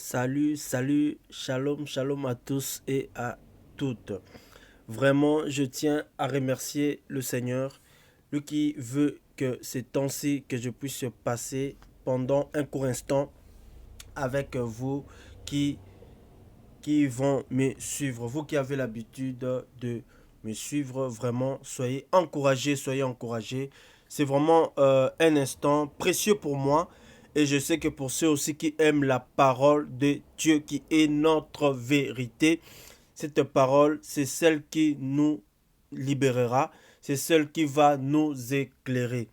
Salut, shalom, shalom à tous et à toutes. Vraiment, je tiens à remercier le Seigneur, lui qui veut que ces temps-ci, que je puisse passer pendant un court instant avec vous qui, qui vont me suivre. Vous qui avez l'habitude de me suivre, vraiment, soyez encouragés, soyez encouragés. C'est vraiment un instant précieux pour moi. Et je sais que pour ceux aussi qui aiment la parole de Dieu, qui est notre vérité, cette parole, c'est celle qui nous libérera, c'est celle qui va nous éclairer.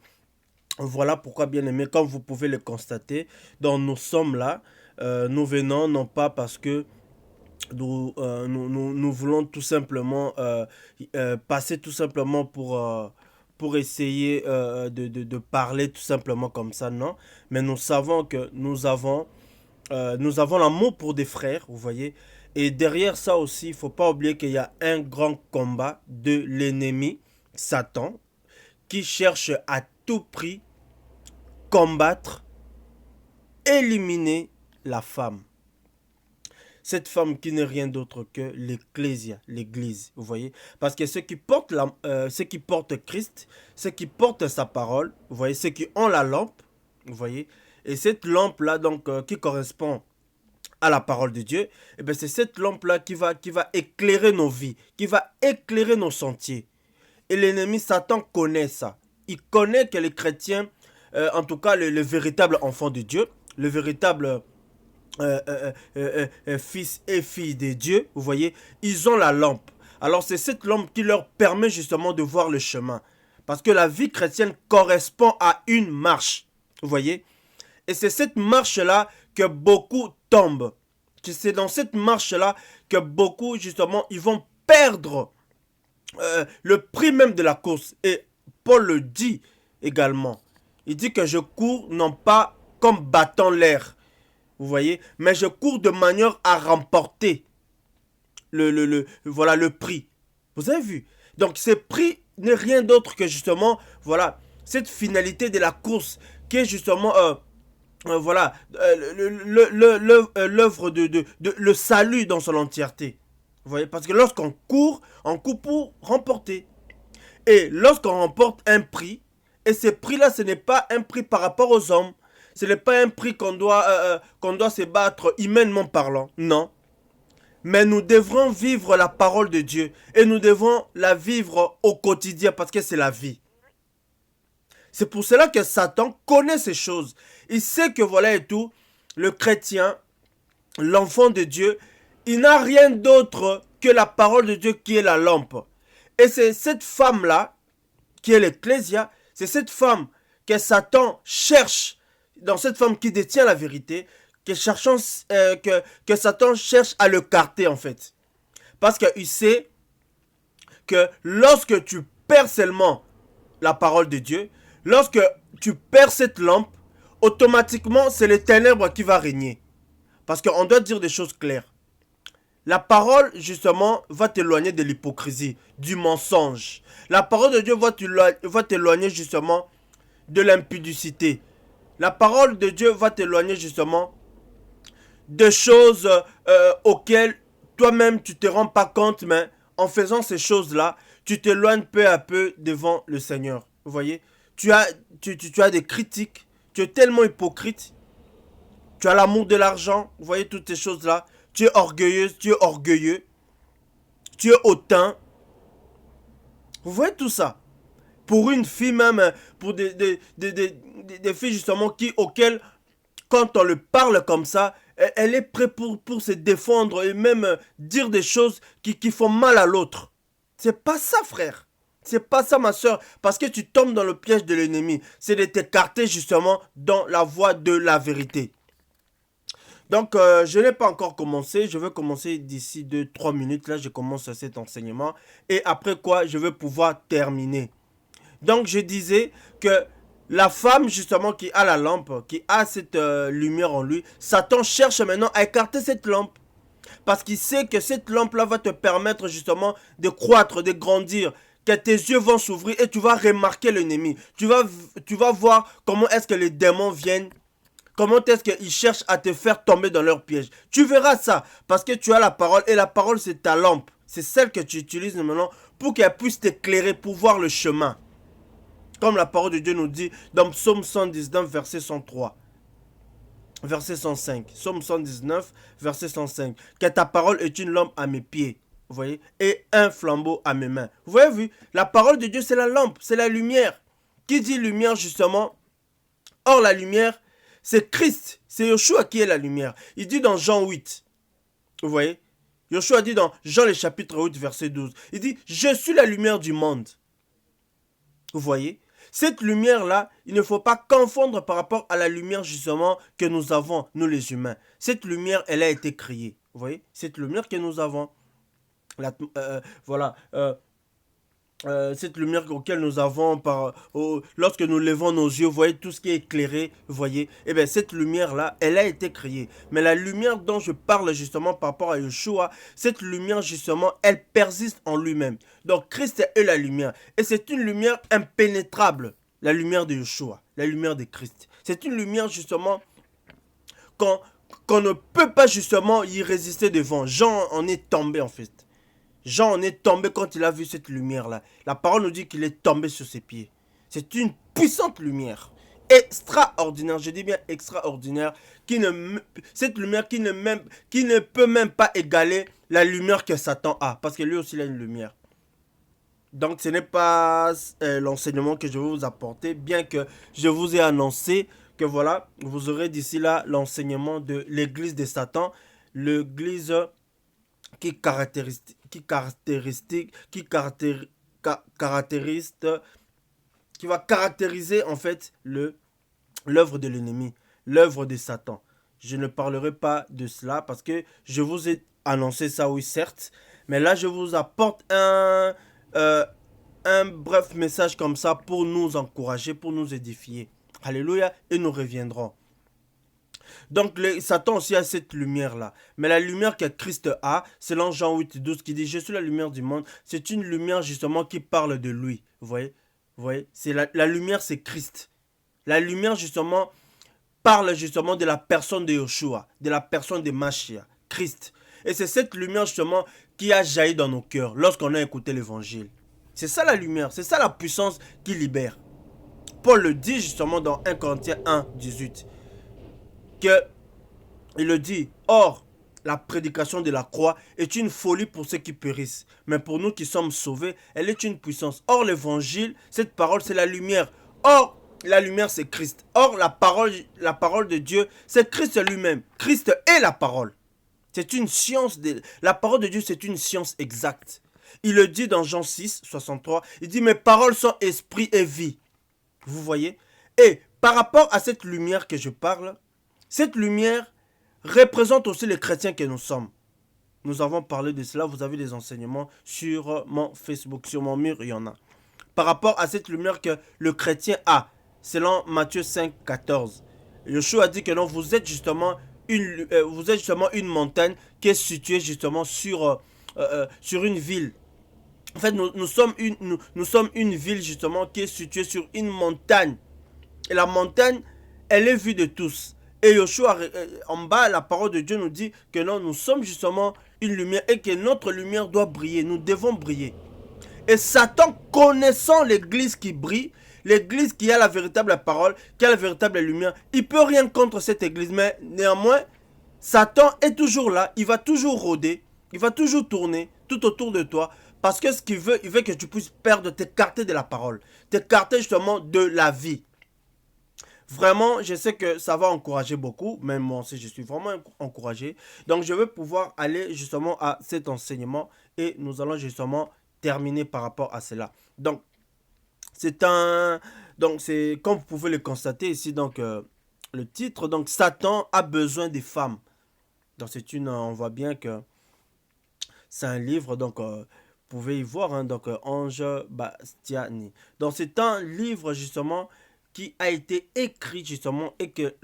Voilà pourquoi, bien aimé, comme vous pouvez le constater, donc nous sommes là, nous venons non pas parce que nous voulons tout simplement passer tout simplement pour essayer de parler tout simplement comme ça, non. Mais nous savons que nous avons l'amour pour des frères, vous voyez. Et derrière ça aussi, il ne faut pas oublier qu'il y a un grand combat de l'ennemi, Satan, qui cherche à tout prix combattre, éliminer la femme. Cette femme qui n'est rien d'autre que l'ecclésia, l'église, vous voyez. Parce que ceux qui portent Christ, ceux qui portent sa parole, vous voyez, ceux qui ont la lampe, vous voyez. Et cette lampe-là, donc, qui correspond à la parole de Dieu, eh bien, c'est cette lampe-là qui va éclairer nos vies, qui va éclairer nos sentiers. Et l'ennemi Satan connaît ça. Il connaît que les chrétiens, en tout cas le véritable enfant de Dieu, le véritable fils et filles de Dieu, vous voyez, ils ont la lampe. Alors c'est cette lampe qui leur permet justement de voir le chemin. Parce que la vie chrétienne correspond à une marche, vous voyez. Et c'est cette marche-là que beaucoup tombent. C'est dans cette marche-là que beaucoup, justement, ils vont perdre le prix même de la course. Et Paul le dit également. Il dit que je cours non pas comme battant l'air, vous voyez, mais je cours de manière à remporter voilà, le prix. Vous avez vu? Donc ce prix n'est rien d'autre que justement, voilà, cette finalité de la course qui est justement voilà, l'œuvre de le salut dans son entièreté. Vous voyez, parce que lorsqu'on court, on court pour remporter. Et lorsqu'on remporte un prix, et ce prix-là, ce n'est pas un prix par rapport aux hommes, ce n'est pas un prix qu'on doit se battre humainement parlant, non. Mais nous devrons vivre la parole de Dieu, et nous devons la vivre au quotidien, parce que c'est la vie. C'est pour cela que Satan connaît ces choses. Il sait que voilà et tout, le chrétien, l'enfant de Dieu, il n'a rien d'autre que la parole de Dieu qui est la lampe. Et c'est cette femme-là, qui est l'ecclésia, c'est cette femme que Satan cherche, dans cette femme qui détient la vérité, que Satan cherche à le carter en fait. Parce qu'il sait que lorsque tu perds seulement la parole de Dieu, lorsque tu perds cette lampe, automatiquement c'est les ténèbres qui va régner. Parce qu'on doit dire des choses claires. La parole, justement, va t'éloigner de l'hypocrisie, du mensonge. La parole de Dieu va t'éloigner, justement, de l'impudicité. La parole de Dieu va t'éloigner, justement, de choses auxquelles toi-même tu ne te rends pas compte, mais en faisant ces choses-là, tu t'éloignes peu à peu devant le Seigneur. Vous voyez, tu as des critiques, tu es tellement hypocrite, tu as l'amour de l'argent, vous voyez toutes ces choses-là. Tu es orgueilleuse, tu es orgueilleux, tu es hautain. Vous voyez tout ça. Pour une fille même, pour des filles justement auxquelles, quand on le parle comme ça, elle est prête pour se défendre et même dire des choses qui font mal à l'autre. C'est pas ça, frère. C'est pas ça, ma soeur. Parce que tu tombes dans le piège de l'ennemi. C'est de t'écarter justement dans la voie de la vérité. Donc, je n'ai pas encore commencé. Je vais commencer d'ici 2-3 minutes. Là, je commence cet enseignement. Et après quoi, je vais pouvoir terminer. Donc, je disais que la femme, justement, qui a la lampe, qui a cette lumière en lui, Satan cherche maintenant à écarter cette lampe. Parce qu'il sait que cette lampe-là va te permettre, justement, de croître, de grandir. Que tes yeux vont s'ouvrir et tu vas remarquer l'ennemi. Tu vas voir comment est-ce que les démons viennent Comment est-ce qu'ils cherchent à te faire tomber dans leur piège. Tu verras ça, parce que tu as la parole, et la parole c'est ta lampe. C'est celle que tu utilises maintenant pour qu'elle puisse t'éclairer, pour voir le chemin. Comme la parole de Dieu nous dit dans Psaume 119, verset 103. Verset 105. Psaume 119, verset 105. Que ta parole est une lampe à mes pieds. Vous voyez? Et un flambeau à mes mains. Vous voyez, vu? La parole de Dieu, c'est la lampe, c'est la lumière. Qui dit lumière, justement? Or, la lumière, c'est Christ. C'est Yeshua qui est la lumière. Il dit dans Jean 8. Vous voyez? Yeshua dit dans Jean le chapitre 8, verset 12. Il dit, je suis la lumière du monde. Vous voyez? Cette lumière-là, il ne faut pas confondre par rapport à la lumière justement que nous avons, nous les humains. Cette lumière, elle a été créée. Vous voyez? Cette lumière que nous avons. Voilà. Cette lumière auquel nous avons lorsque nous levons nos yeux, vous voyez tout ce qui est éclairé, vous voyez, et bien cette lumière là, elle a été créée. Mais la lumière dont je parle justement par rapport à Yeshua, cette lumière justement, elle persiste en lui-même. Donc Christ est la lumière, et c'est une lumière impénétrable, la lumière de Yeshua, la lumière de Christ. C'est une lumière justement qu'on ne peut pas justement y résister devant. Jean en est tombé en fait. Jean en est tombé quand il a vu cette lumière-là. La parole nous dit qu'il est tombé sur ses pieds. C'est une puissante lumière. Extraordinaire, je dis bien extraordinaire. Cette lumière qui ne peut même pas égaler la lumière que Satan a. Parce que lui aussi, il a une lumière. Donc, ce n'est pas l'enseignement que je vais vous apporter. Bien que je vous ai annoncé que voilà, vous aurez d'ici là l'enseignement de l'église de Satan. L'église qui caractérise, qui va caractériser en fait l'œuvre de l'ennemi, l'œuvre de Satan. Je ne parlerai pas de cela parce que je vous ai annoncé ça, oui certes, mais là je vous apporte un bref message comme ça pour nous encourager, pour nous édifier. Alléluia, et nous reviendrons. Donc Satan aussi a cette lumière-là. Mais la lumière que Christ a, selon Jean 8, 12 qui dit « Je suis la lumière du monde », c'est une lumière justement qui parle de lui. Vous voyez? Vous voyez? La lumière, c'est Christ. La lumière justement parle justement de la personne de Yeshua, de la personne de Mashiach, Christ. Et c'est cette lumière justement qui a jailli dans nos cœurs lorsqu'on a écouté l'évangile. C'est ça la lumière, c'est ça la puissance qui libère. Paul le dit justement dans 1 Corinthiens 1, 18. Il le dit, or, la prédication de la croix est une folie pour ceux qui périssent. Mais pour nous qui sommes sauvés, elle est une puissance. Or, l'évangile, cette parole, c'est la lumière. Or, la lumière, c'est Christ. Or, la parole de Dieu, c'est Christ lui-même. Christ est la parole. C'est une science. La parole de Dieu, c'est une science exacte. Il le dit dans Jean 6, 63. Il dit, mes paroles sont esprit et vie. Vous voyez? Et par rapport à cette lumière que je parle, cette lumière représente aussi les chrétiens que nous sommes. Nous avons parlé de cela, vous avez des enseignements sur mon Facebook, sur mon mur, il y en a. Par rapport à cette lumière que le chrétien a, selon Matthieu 5, 14. Yeshua a dit que non, vous êtes justement une montagne qui est située justement sur une ville. En fait, nous sommes une ville justement qui est située sur une montagne. Et la montagne, elle est vue de tous. Et Yeshua, en bas, la parole de Dieu nous dit que non, nous sommes justement une lumière et que notre lumière doit briller. Nous devons briller. Et Satan, connaissant l'église qui brille, l'église qui a la véritable parole, qui a la véritable lumière, il ne peut rien contre cette église. Mais néanmoins, Satan est toujours là. Il va toujours rôder. Il va toujours tourner tout autour de toi. Parce que ce qu'il veut, il veut que tu puisses perdre, t'écarter de la parole. T'écarter justement de la vie. Vraiment, je sais que ça va encourager beaucoup, même moi aussi je suis vraiment encouragé. Donc je vais pouvoir aller justement à cet enseignement et nous allons justement terminer par rapport à cela. Donc c'est comme vous pouvez le constater ici, donc le titre, donc Satan a besoin des femmes. Donc on voit bien que c'est un livre, donc vous pouvez y voir, hein, donc Ange Bastiani. Donc c'est un livre justement qui a été écrit justement et que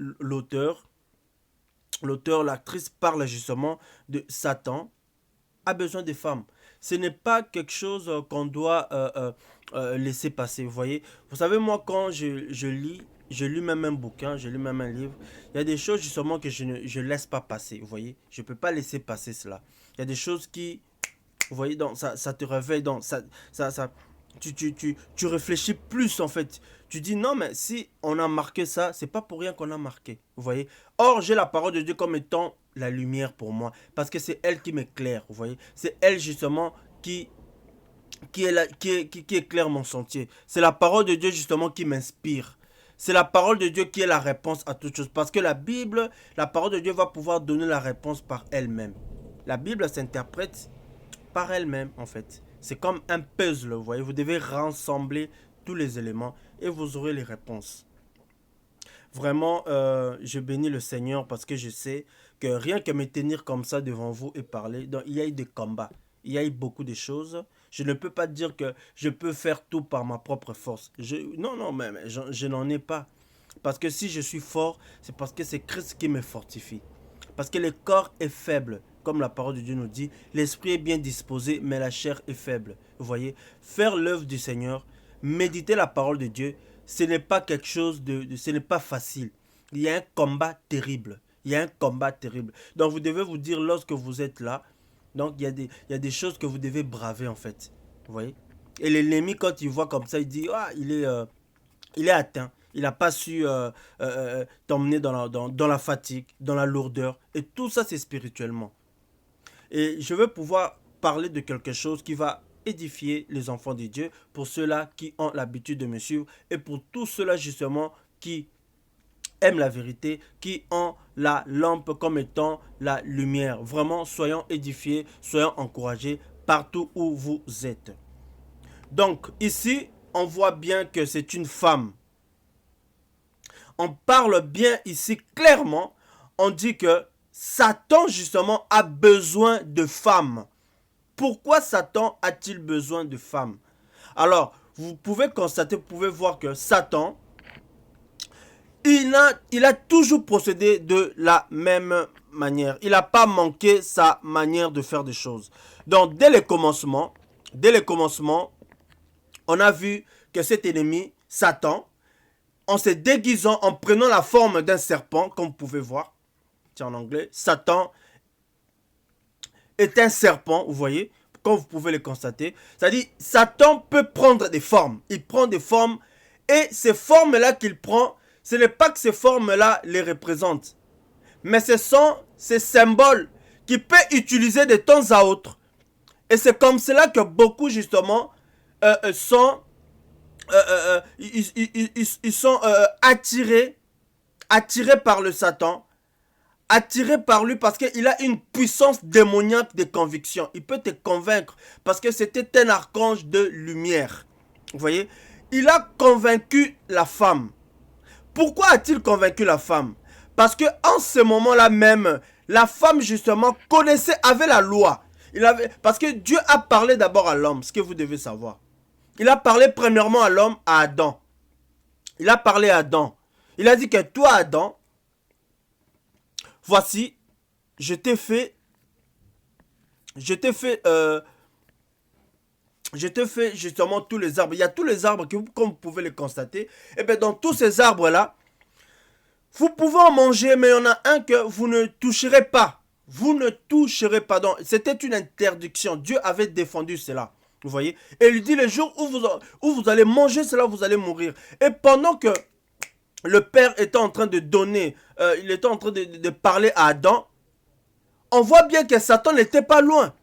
l'actrice parle justement de Satan a besoin des femmes. Ce n'est pas quelque chose qu'on doit laisser passer, vous voyez. Vous savez, moi, quand je lis j'ai lu même un bouquin, j'ai lu même un livre. Il y a des choses justement que je ne laisse pas passer, vous voyez. Je ne peux pas laisser passer cela. Il y a des choses qui, vous voyez, donc, ça te réveille, donc, ça, tu réfléchis plus en fait. Tu dis non, mais si on a marqué ça, c'est pas pour rien qu'on a marqué, vous voyez. Or, j'ai la parole de Dieu comme étant la lumière pour moi, parce que c'est elle qui m'éclaire, vous voyez. C'est elle justement qui qui éclaire mon sentier. C'est la parole de Dieu justement qui m'inspire. C'est la parole de Dieu qui est la réponse à toute chose. Parce que la Bible, la parole de Dieu va pouvoir donner la réponse par elle-même. La Bible s'interprète par elle-même en fait. C'est comme un puzzle, vous voyez. Vous devez rassembler tous les éléments et vous aurez les réponses. Vraiment, je bénis le Seigneur parce que je sais que rien que me tenir comme ça devant vous et parler, donc, il y a eu des combats, il y a eu beaucoup de choses. Je ne peux pas dire que je peux faire tout par ma propre force. Non, non, mais je n'en ai pas. Parce que si je suis fort, c'est parce que c'est Christ qui me fortifie. Parce que le corps est faible, comme la parole de Dieu nous dit. L'esprit est bien disposé, mais la chair est faible. Vous voyez, faire l'œuvre du Seigneur, méditer la parole de Dieu, ce n'est pas quelque chose ce n'est pas facile. Il y a un combat terrible. Il y a un combat terrible. Donc vous devez vous dire lorsque vous êtes là, donc il y a des choses que vous devez braver en fait. Vous voyez. Et l'ennemi quand il voit comme ça, il dit ah il est atteint. Il n'a pas su t'emmener dans la fatigue, dans la lourdeur. Et tout ça, c'est spirituellement. Et je veux pouvoir parler de quelque chose qui va édifier les enfants de Dieu pour ceux-là qui ont l'habitude de me suivre et pour tous ceux-là justement qui aiment la vérité, qui ont la lampe comme étant la lumière. Vraiment, soyons édifiés, soyons encouragés partout où vous êtes. Donc, ici, on voit bien que c'est une femme. On parle bien ici clairement. On dit que Satan, justement, a besoin de femmes. Pourquoi Satan a-t-il besoin de femmes? Alors, vous pouvez constater, vous pouvez voir que Satan, il a toujours procédé de la même manière. Il n'a pas manqué sa manière de faire des choses. Donc, dès le commencement, on a vu que cet ennemi, Satan, en se déguisant, en prenant la forme d'un serpent, comme vous pouvez voir, c'est en anglais, Satan est un serpent, vous voyez, comme vous pouvez le constater. C'est-à-dire, Satan peut prendre des formes. Il prend des formes, et ces formes-là qu'il prend, ce n'est pas que ces formes-là les représentent, mais ce sont ces symboles qu'il peut utiliser de temps à autre. Et c'est comme cela que beaucoup, justement, sont ils sont attirés par le Satan, attirés par lui parce qu'il a une puissance démoniaque de conviction. Il peut te convaincre parce que c'était un archange de lumière. Vous voyez, il a convaincu la femme. Pourquoi a-t-il convaincu la femme? Parce que en ce moment-là même, la femme justement avait la loi. Parce que Dieu a parlé d'abord à l'homme, ce que vous devez savoir. Il a parlé premièrement à l'homme, à Adam. Il a parlé à Adam. Il a dit que toi, Adam, voici, je t'ai fait justement tous les arbres. Il y a tous les arbres, comme vous pouvez le constater. Et bien dans tous ces arbres-là, vous pouvez en manger, mais il y en a un que vous ne toucherez pas. Vous ne toucherez pas. C'était une interdiction. Dieu avait défendu cela. Vous voyez? Et il lui dit, le jour où vous allez manger cela, vous allez mourir. Et pendant que le Père était en train de donner, il était en train de parler à Adam, on voit bien que Satan n'était pas loin.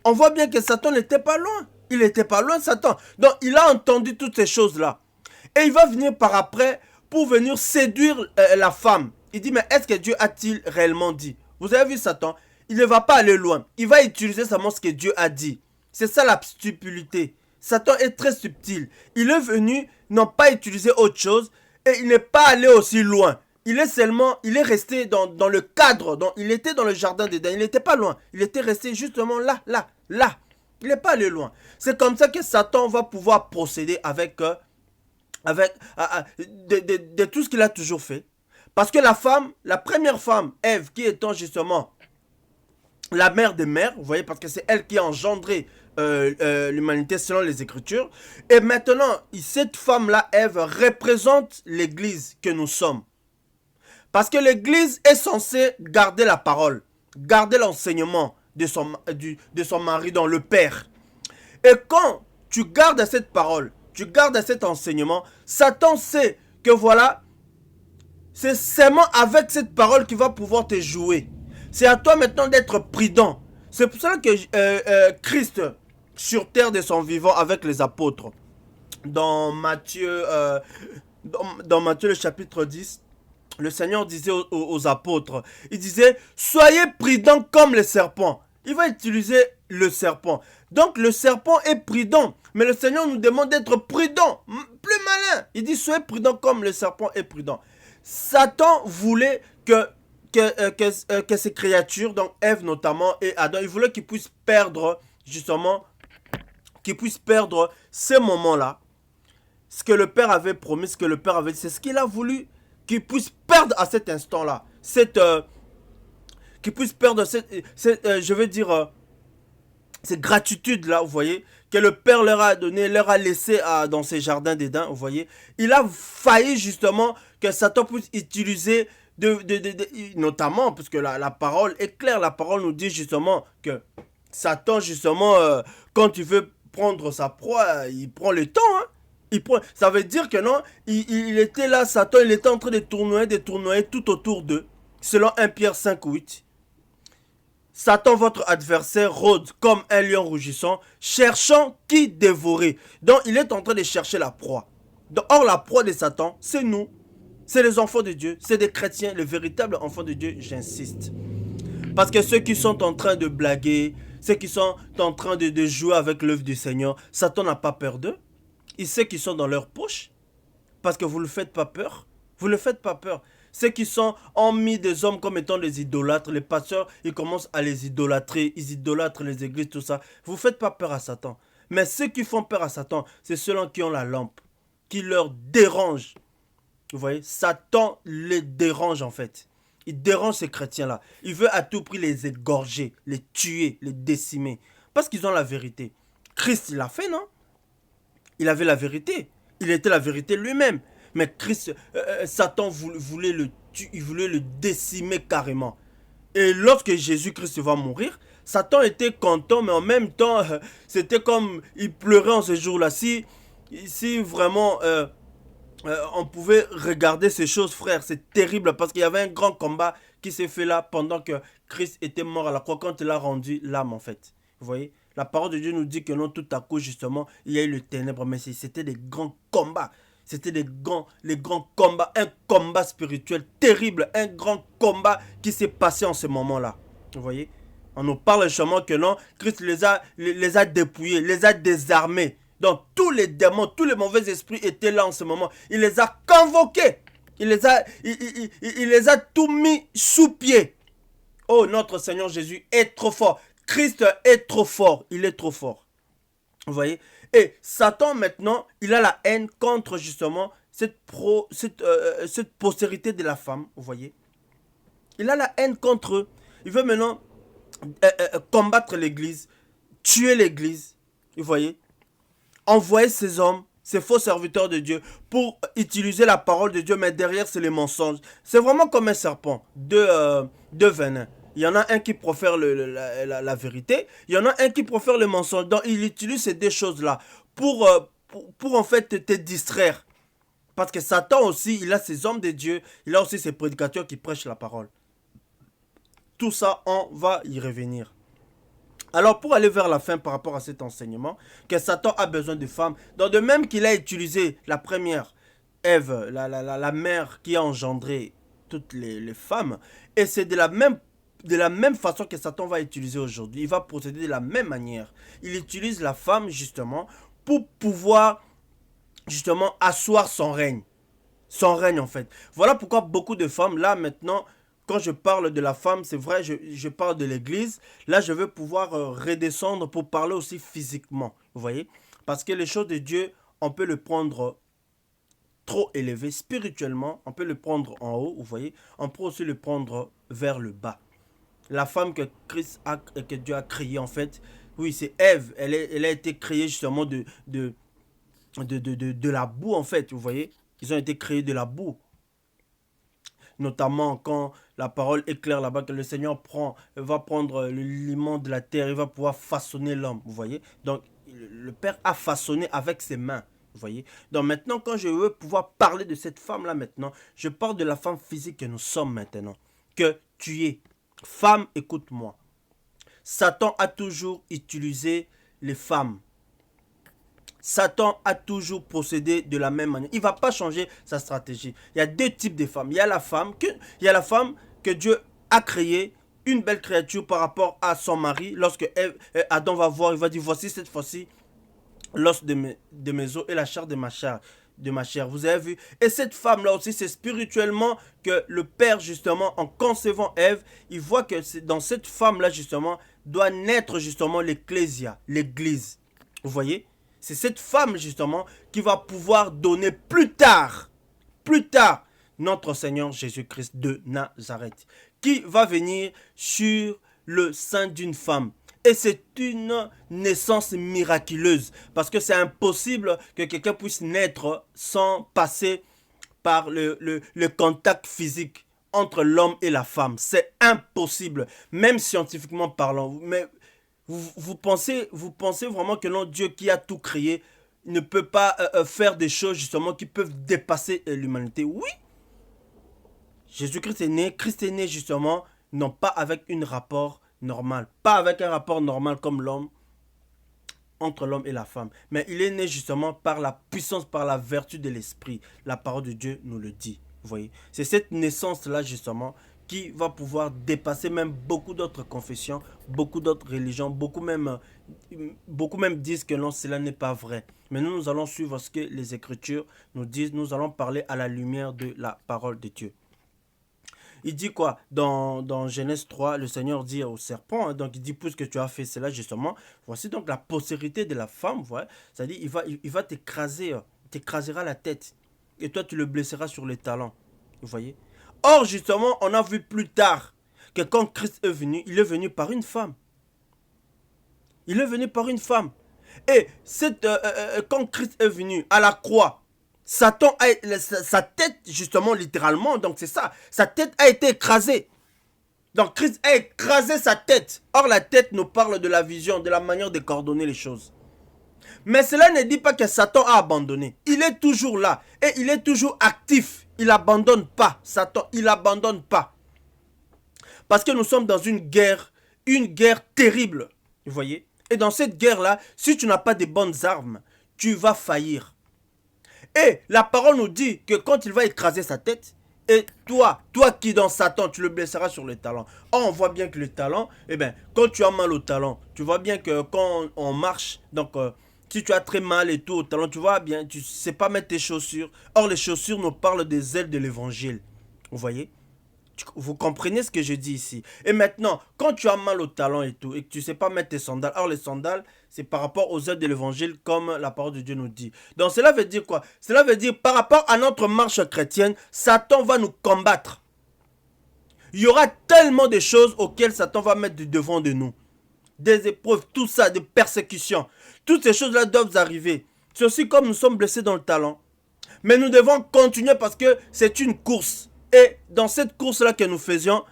On voit bien que Satan n'était pas loin. Il n'était pas loin, Satan. Donc, il a entendu toutes ces choses-là. Et il va venir par après pour venir séduire la femme. Il dit, mais est-ce que Dieu a-t-il réellement dit? Vous avez vu Satan? Il ne va pas aller loin. Il va utiliser seulement ce que Dieu a dit. C'est ça la stupidité. Satan est très subtil. Il est venu, non pas utiliser autre chose, et il n'est pas allé aussi loin. Il est resté dans le cadre, il était dans le jardin d'Éden, il n'était pas loin. Il était resté justement là. Il n'est pas allé loin. C'est comme ça que Satan va pouvoir procéder avec de tout ce qu'il a toujours fait. Parce que la première femme, Ève, qui étant justement la mère des mères, vous voyez, parce que c'est elle qui a engendré l'humanité selon les Écritures. Et maintenant, cette femme-là, Ève, représente l'Église que nous sommes. Parce que l'Église est censée garder la parole, garder l'enseignement de son mari, dans le Père. Et quand tu gardes cette parole, tu gardes cet enseignement, Satan sait que voilà, c'est seulement avec cette parole qu'il va pouvoir te jouer. C'est à toi maintenant d'être prudent. C'est pour cela que Christ, sur terre de son vivant avec les apôtres, dans Matthieu, dans Matthieu le chapitre 10, le Seigneur disait aux apôtres, il disait, soyez prudents comme les serpents. Il va utiliser le serpent. Donc le serpent est prudent. Mais le Seigneur nous demande d'être prudent, plus malin. Il dit, soyez prudents comme le serpent est prudent. Satan voulait que ces créatures, donc Ève notamment et Adam, il voulait qu'ils puissent perdre, justement, qu'ils puissent perdre ces moments-là. Ce que le Père avait promis, ce que le Père avait dit, c'est ce qu'il a voulu qu'ils puissent perdre à cet instant-là. Qu'ils puissent perdre je veux dire, cette gratitude-là, vous voyez, que le Père leur a donné, leur a laissé dans ces jardins d'Éden, vous voyez. Il a failli justement que Satan puisse utiliser, notamment, parce que la parole est claire, la parole nous dit justement que Satan, justement, quand il veut prendre sa proie, il prend le temps, hein. Ça veut dire que non, il était là, Satan, il était en train de tournoyer tout autour d'eux, selon 1 Pierre 5:8. Satan, votre adversaire, rôde comme un lion rougissant, cherchant qui dévorer. Donc, il est en train de chercher la proie. Or, la proie de Satan, c'est nous. C'est les enfants de Dieu. C'est des chrétiens, les véritables enfants de Dieu, j'insiste. Parce que ceux qui sont en train de blaguer, ceux qui sont en train de jouer avec l'œuvre du Seigneur, Satan n'a pas peur d'eux. Il sait qu'ils sont dans leur poche. Parce que vous ne le faites pas peur. Vous ne le faites pas peur. Ceux qui ont mis des hommes comme étant des idolâtres, les pasteurs, ils commencent à les idolâtrer, ils idolâtrent les églises, tout ça. Vous ne faites pas peur à Satan. Mais ceux qui font peur à Satan, c'est ceux-là qui ont la lampe, qui leur dérange. Vous voyez, Satan les dérange en fait. Il dérange ces chrétiens-là. Il veut à tout prix les égorger, les tuer, les décimer. Parce qu'ils ont la vérité. Christ, il l'a fait, non? Il avait la vérité. Il était la vérité lui-même. Mais Satan voulait le tuer, il voulait le décimer carrément. Et lorsque Jésus-Christ va mourir, Satan était content, mais en même temps, c'était comme il pleurait en ce jour-là. Si vraiment on pouvait regarder ces choses, frère, c'est terrible parce qu'il y avait un grand combat qui s'est fait là pendant que Christ était mort à la croix, quand il a rendu l'âme en fait. Vous voyez, la parole de Dieu nous dit que non, tout à coup justement, il y a eu le ténèbre, mais c'était des grands combats. C'était les grands combats, un combat spirituel terrible, un grand combat qui s'est passé en ce moment-là. Vous voyez, on nous parle justement que non, Christ les a dépouillés, les a désarmés. Donc tous les démons, tous les mauvais esprits étaient là en ce moment. Il les a convoqués. Il les a tout mis sous pied. Oh, notre Seigneur Jésus est trop fort. Christ est trop fort. Il est trop fort. Vous voyez? Et Satan maintenant, il a la haine contre justement cette postérité de la femme. Vous voyez? Il a la haine contre eux. Il veut maintenant combattre l'église, tuer l'église. Vous voyez? Envoyer ces hommes, ces faux serviteurs de Dieu, pour utiliser la parole de Dieu, mais derrière c'est les mensonges. C'est vraiment comme un serpent, deux venins. Il y en a un qui profère la vérité, il y en a un qui profère le mensonge. Donc il utilise ces deux choses-là pour en fait te distraire. Parce que Satan aussi, il a ses hommes de Dieu, il a aussi ses prédicateurs qui prêchent la parole. Tout ça, on va y revenir. Alors pour aller vers la fin par rapport à cet enseignement, que Satan a besoin de femmes, dans de même qu'il a utilisé la première, Ève, la mère qui a engendré toutes les femmes, et c'est de la même façon que Satan va utiliser aujourd'hui. Il va procéder de la même manière. Il utilise la femme justement pour pouvoir justement asseoir son règne. Son règne en fait. Voilà pourquoi beaucoup de femmes là maintenant, quand je parle de la femme, c'est vrai, je parle de l'église. Là, je veux pouvoir redescendre pour parler aussi physiquement. Vous voyez? Parce que les choses de Dieu, on peut le prendre trop élevé spirituellement. On peut le prendre en haut, vous voyez? On peut aussi le prendre vers le bas. La femme que Dieu a créée, en fait, Oui, c'est Ève. Elle a été créée justement de la boue, en fait, vous voyez. Ils ont été créés de la boue. Notamment quand la parole est claire là-bas, que le Seigneur va prendre l'aliment de la terre, il va pouvoir façonner l'homme, vous voyez. Donc, le Père a façonné avec ses mains, vous voyez. Donc maintenant, quand je veux pouvoir parler de cette femme-là maintenant, je parle de la femme physique que nous sommes maintenant, que tu es. Femme, écoute-moi. Satan a toujours utilisé les femmes. Satan a toujours procédé de la même manière. Il ne va pas changer sa stratégie. Il y a deux types de femmes. Il y a la femme que Dieu a créée, une belle créature par rapport à son mari. Lorsque Adam va voir, il va dire, voici cette fois-ci l'os de mes os et la chair de ma chair. Vous avez vu? Et cette femme-là aussi, c'est spirituellement que le Père, justement, en concevant Ève, il voit que dans cette femme-là, justement, doit naître, justement, l'ecclésia, l'église. Vous voyez? C'est cette femme, justement, qui va pouvoir donner plus tard, notre Seigneur Jésus-Christ de Nazareth, qui va venir sur le sein d'une femme. Et c'est une naissance miraculeuse, parce que c'est impossible que quelqu'un puisse naître sans passer par le contact physique entre l'homme et la femme. C'est impossible, même scientifiquement parlant. Mais vous pensez vraiment que non, Dieu qui a tout créé ne peut pas faire des choses justement qui peuvent dépasser l'humanité? Oui, Christ est né justement, non pas avec un rapport normal, pas avec un rapport normal comme l'homme, entre l'homme et la femme, mais il est né justement par la puissance, par la vertu de l'esprit. La parole de Dieu nous le dit, vous voyez. C'est cette naissance-là justement qui va pouvoir dépasser même beaucoup d'autres confessions, beaucoup d'autres religions, beaucoup même disent que non, cela n'est pas vrai. Mais nous allons suivre ce que les Écritures nous disent, nous allons parler à la lumière de la parole de Dieu. Il dit quoi dans Genèse 3, le Seigneur dit au serpent, hein, donc il dit, puisque tu as fait cela justement, voici donc la postérité de la femme, voilà, c'est-à-dire il va t'écraser, t'écrasera la tête, et toi tu le blesseras sur les talons, vous voyez. Or justement, on a vu plus tard que quand Christ est venu, il est venu par une femme. Il est venu par une femme. Et quand Christ est venu à la croix, Satan sa tête, justement, littéralement, donc c'est ça, sa tête a été écrasée. Donc Christ a écrasé sa tête. Or la tête nous parle de la vision, de la manière de coordonner les choses. Mais cela ne dit pas que Satan a abandonné. Il est toujours là et il est toujours actif. Il n'abandonne pas. Satan, il n'abandonne pas. Parce que nous sommes dans une guerre terrible. Vous voyez? Et dans cette guerre-là, si tu n'as pas de bonnes armes, tu vas faillir. Et la parole nous dit que quand il va écraser sa tête, et toi qui dans Satan, tu le blesseras sur le talon. Or, on voit bien que le talon, eh bien, quand tu as mal au talon, tu vois bien que quand on marche, donc si tu as très mal et tout au talon, tu vois bien, tu ne sais pas mettre tes chaussures. Or, les chaussures nous parlent des ailes de l'évangile. Vous voyez? Vous comprenez ce que je dis ici. Et maintenant, quand tu as mal au talon et tout, et que tu ne sais pas mettre tes sandales, alors les sandales, c'est par rapport aux ailes de l'évangile, comme la parole de Dieu nous dit. Donc cela veut dire quoi? Cela veut dire, par rapport à notre marche chrétienne, Satan va nous combattre. Il y aura tellement de choses auxquelles Satan va mettre devant de nous. Des épreuves, tout ça, des persécutions. Toutes ces choses-là doivent arriver. C'est aussi comme nous sommes blessés dans le talon. Mais nous devons continuer parce que c'est une course. Et dans cette course-là que nous faisions,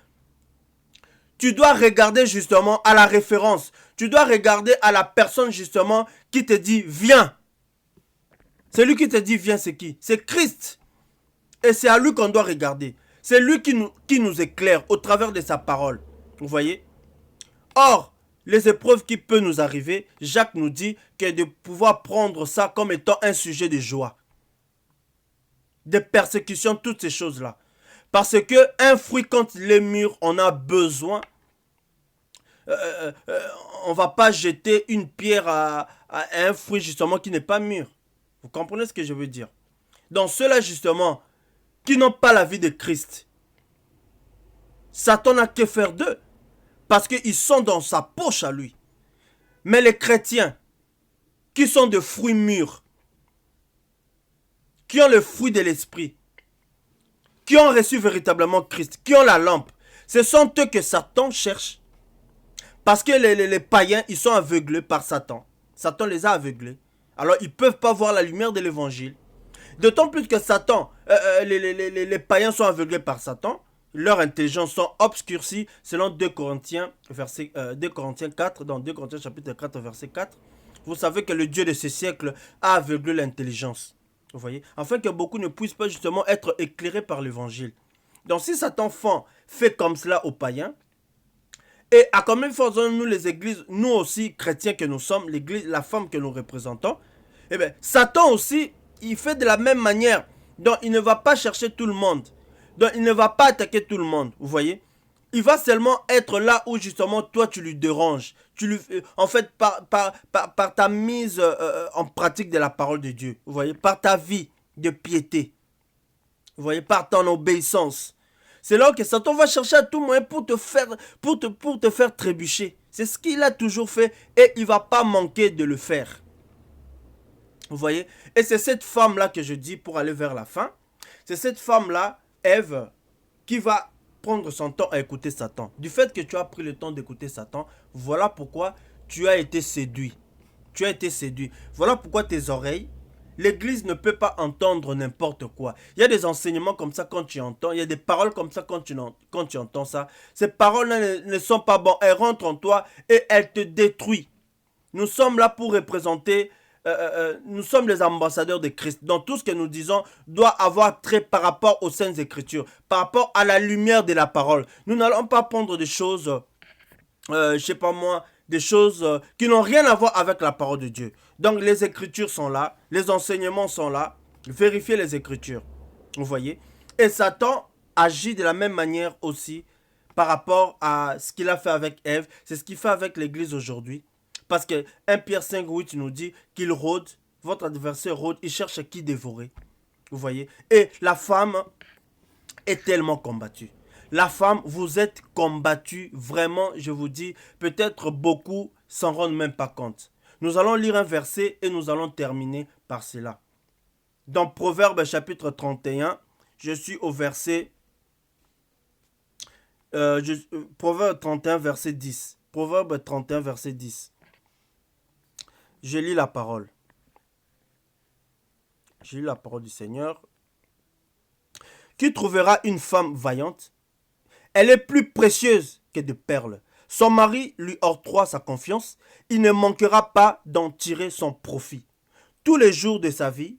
tu dois regarder justement à la référence. Tu dois regarder à la personne justement qui te dit viens. Celui qui te dit viens, c'est qui? C'est Christ. Et c'est à lui qu'on doit regarder. C'est lui qui nous éclaire au travers de sa parole. Vous voyez? Or, les épreuves qui peuvent nous arriver, Jacques nous dit que de pouvoir prendre ça comme étant un sujet de joie. Des persécutions, toutes ces choses-là. Parce que un fruit, quand il est mûr, on a besoin. On ne va pas jeter une pierre à un fruit justement qui n'est pas mûr. Vous comprenez ce que je veux dire? Donc ceux-là justement, qui n'ont pas la vie de Christ, Satan n'a que faire d'eux. Parce qu'ils sont dans sa poche à lui. Mais les chrétiens, qui sont de fruits mûrs, qui ont le fruit de l'esprit, qui ont reçu véritablement Christ, qui ont la lampe, ce sont eux que Satan cherche. Parce que les païens, ils sont aveuglés par Satan. Satan les a aveuglés. Alors, ils ne peuvent pas voir la lumière de l'évangile. D'autant plus que Satan, les païens sont aveuglés par Satan. Leur intelligence sont obscurcies selon 2 Corinthiens, 2 Corinthiens 4, dans 2 Corinthiens chapitre 4, verset 4. Vous savez que le Dieu de ce siècle a aveuglé l'intelligence. Vous voyez, afin que beaucoup ne puissent pas justement être éclairés par l'évangile. Donc si Satan fait comme cela aux païens, et à combien de fois nous les églises, nous aussi chrétiens que nous sommes, l'église, la femme que nous représentons, eh bien Satan aussi, il fait de la même manière. Donc il ne va pas chercher tout le monde. Donc il ne va pas attaquer tout le monde, vous voyez. Il va seulement être là où justement toi tu lui déranges. En fait, par ta mise en pratique de la parole de Dieu, vous voyez, par ta vie de piété, vous voyez, par ton obéissance. C'est là que Satan va chercher à tout moyen pour te faire trébucher. C'est ce qu'il a toujours fait et il ne va pas manquer de le faire. Vous voyez? Et c'est cette femme-là que je dis pour aller vers la fin. C'est cette femme-là, Ève, qui va prendre son temps à écouter Satan. Du fait que tu as pris le temps d'écouter Satan, voilà pourquoi tu as été séduit. Tu as été séduit. Voilà pourquoi tes oreilles, l'église ne peut pas entendre n'importe quoi. Il y a des enseignements comme ça quand tu entends. Il y a des paroles comme ça quand tu entends ça. Ces paroles ne sont pas bonnes. Elles rentrent en toi et elles te détruisent. Nous sommes là pour représenter... nous sommes les ambassadeurs de Christ. Donc tout ce que nous disons doit avoir trait par rapport aux Saintes Écritures, par rapport à la lumière de la parole. Nous n'allons pas prendre des choses, je sais pas moi, des choses qui n'ont rien à voir avec la parole de Dieu. Donc les Écritures sont là, les enseignements sont là. Vérifiez les Écritures. Vous voyez? Et Satan agit de la même manière aussi par rapport à ce qu'il a fait avec Ève. C'est ce qu'il fait avec l'Église aujourd'hui. Parce que 1 Pierre 5, 8 nous dit qu'il rôde, votre adversaire rôde, il cherche à qui dévorer. Vous voyez? Et la femme est tellement combattue. La femme, vous êtes combattue, vraiment, je vous dis, peut-être beaucoup s'en rendent même pas compte. Nous allons lire un verset et nous allons terminer par cela. Dans Proverbe chapitre 31, je suis au verset... Proverbe 31, verset 10. Proverbe 31, verset 10. Je lis la parole. Je lis la parole du Seigneur. Qui trouvera une femme vaillante? Elle est plus précieuse que de perles. Son mari lui octroie sa confiance. Il ne manquera pas d'en tirer son profit. Tous les jours de sa vie,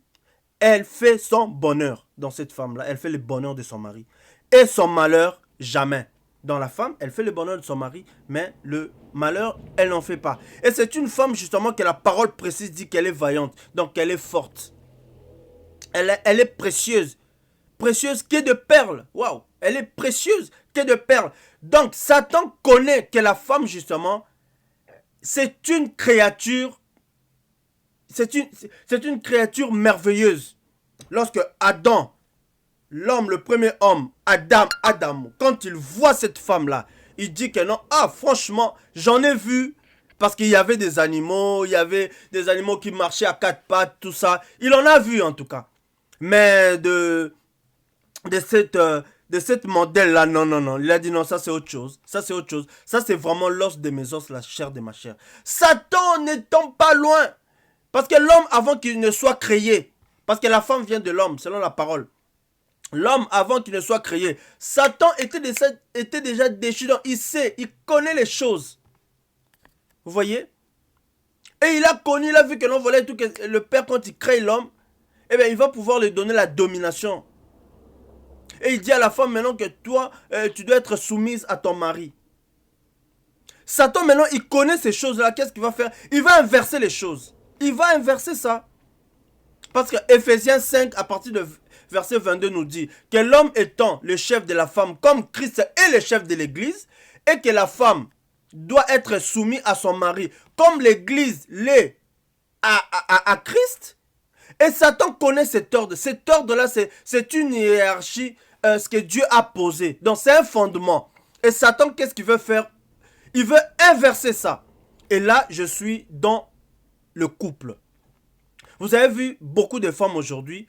elle fait son bonheur. Dans cette femme-là, elle fait le bonheur de son mari. Et son malheur, jamais. Dans la femme, elle fait le bonheur de son mari, mais le malheur, elle n'en fait pas. Et c'est une femme justement que la parole précise dit qu'elle est vaillante, donc elle est forte. Elle est précieuse. Précieuse que de perles. Waouh! Elle est précieuse que de perles. Donc Satan connaît que la femme justement, c'est une créature, c'est une créature merveilleuse. Lorsque Adam, l'homme, le premier homme, Adam, quand il voit cette femme-là, il dit que non, ah franchement, j'en ai vu, parce qu'il y avait des animaux, qui marchaient à quatre pattes, tout ça. Il en a vu en tout cas. Mais de cette modèle-là, non. Il a dit non, ça c'est autre chose. Ça c'est vraiment l'os de mes os, la chair de ma chair. Satan n'étant pas loin. Parce que l'homme, avant qu'il ne soit créé, parce que la femme vient de l'homme, selon la parole. L'homme, avant qu'il ne soit créé, Satan était déjà déchu. Donc il sait, il connaît les choses. Vous voyez? Et il a vu que l'on volait tout, que le Père, quand il crée l'homme, eh bien, il va pouvoir lui donner la domination. Et il dit à la femme maintenant que toi, tu dois être soumise à ton mari. Satan, maintenant, il connaît ces choses-là. Qu'est-ce qu'il va faire? Il va inverser les choses. Il va inverser ça. Parce que Ephésiens 5, à partir de verset 22, nous dit que l'homme étant le chef de la femme, comme Christ est le chef de l'église, et que la femme doit être soumise à son mari, comme l'église l'est à Christ. Et Satan connaît cet ordre. Cet ordre-là, c'est une hiérarchie, ce que Dieu a posé. Donc, c'est un fondement. Et Satan, qu'est-ce qu'il veut faire? Il veut inverser ça. Et là, je suis dans le couple. Vous avez vu beaucoup de femmes aujourd'hui,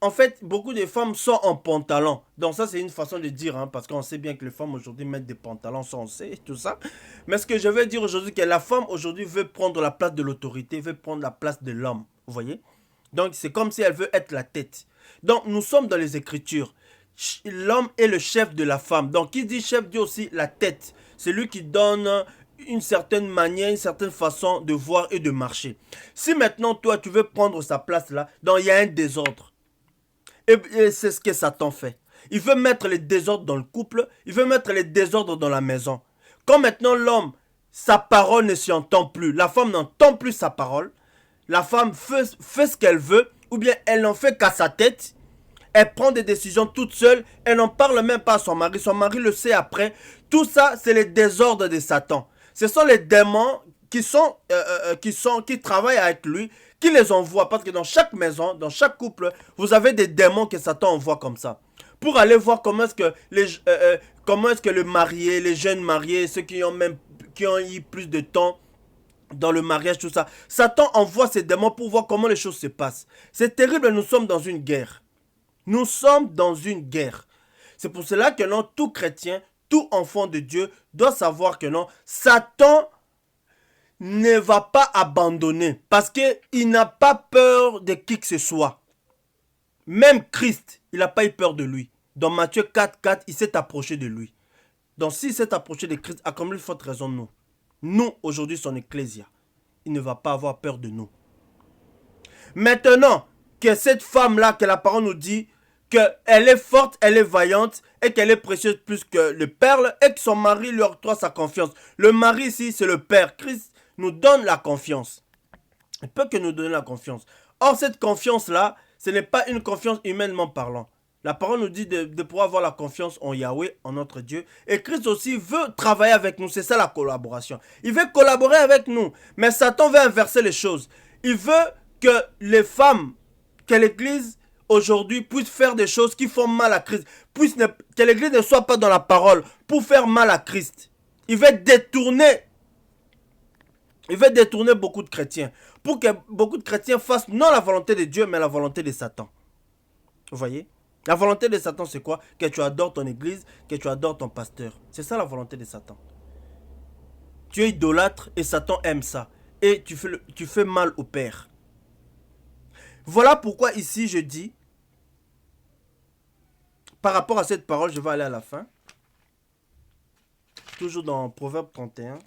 En fait, beaucoup de femmes sont en pantalon. Donc ça, c'est une façon de dire, hein, parce qu'on sait bien que les femmes aujourd'hui mettent des pantalons sensés et tout ça. Mais ce que je veux dire aujourd'hui, c'est que la femme aujourd'hui veut prendre la place de l'autorité, veut prendre la place de l'homme. Vous voyez? Donc c'est comme si elle veut être la tête. Donc nous sommes dans les Écritures. L'homme est le chef de la femme. Donc qui dit chef dit aussi la tête. C'est lui qui donne une certaine manière, une certaine façon de voir et de marcher. Si maintenant toi tu veux prendre sa place là, donc il y a un désordre. Et c'est ce que Satan fait. Il veut mettre les désordres dans le couple, il veut mettre les désordres dans la maison. Quand maintenant l'homme, sa parole ne s'y entend plus, la femme n'entend plus sa parole, la femme fait ce qu'elle veut, ou bien elle n'en fait qu'à sa tête, elle prend des décisions toute seule, elle n'en parle même pas à son mari le sait après. Tout ça, c'est les désordres de Satan. Ce sont les démons qui travaillent avec lui, qui les envoient. Parce que dans chaque maison, dans chaque couple, vous avez des démons que Satan envoie comme ça. Pour aller voir comment est-ce que le marié, les jeunes mariés, ceux qui ont eu plus de temps dans le mariage, tout ça. Satan envoie ces démons pour voir comment les choses se passent. C'est terrible, nous sommes dans une guerre. Nous sommes dans une guerre. C'est pour cela que non, tout chrétien, tout enfant de Dieu doit savoir que non, Satan ne va pas abandonner parce qu'il n'a pas peur de qui que ce soit. Même Christ, il n'a pas eu peur de lui. Dans Matthieu 4, il s'est approché de lui. Donc s'il s'est approché de Christ, à combien de forte raison nous? Nous, aujourd'hui, son ecclésia, il ne va pas avoir peur de nous. Maintenant que cette femme-là, que la parole nous dit, qu'elle est forte, elle est vaillante et qu'elle est précieuse plus que le perle et que son mari lui octroie sa confiance. Le mari ici, c'est le Père. Christ nous donne la confiance. Il peut que nous donner la confiance. Or, cette confiance-là, ce n'est pas une confiance humainement parlant. La parole nous dit de pouvoir avoir la confiance en Yahweh, en notre Dieu. Et Christ aussi veut travailler avec nous. C'est ça la collaboration. Il veut collaborer avec nous. Mais Satan veut inverser les choses. Il veut que les femmes, que l'Église aujourd'hui puisse faire des choses qui font mal à Christ. Que l'Église ne soit pas dans la parole pour faire mal à Christ. Il veut détourner beaucoup de chrétiens. Pour que beaucoup de chrétiens fassent non la volonté de Dieu, mais la volonté de Satan. Vous voyez? La volonté de Satan, c'est quoi? Que tu adores ton église, que tu adores ton pasteur. C'est ça la volonté de Satan. Tu es idolâtre et Satan aime ça. Et tu fais mal au Père. Voilà pourquoi ici je dis, par rapport à cette parole, je vais aller à la fin. Toujours dans Proverbe 31.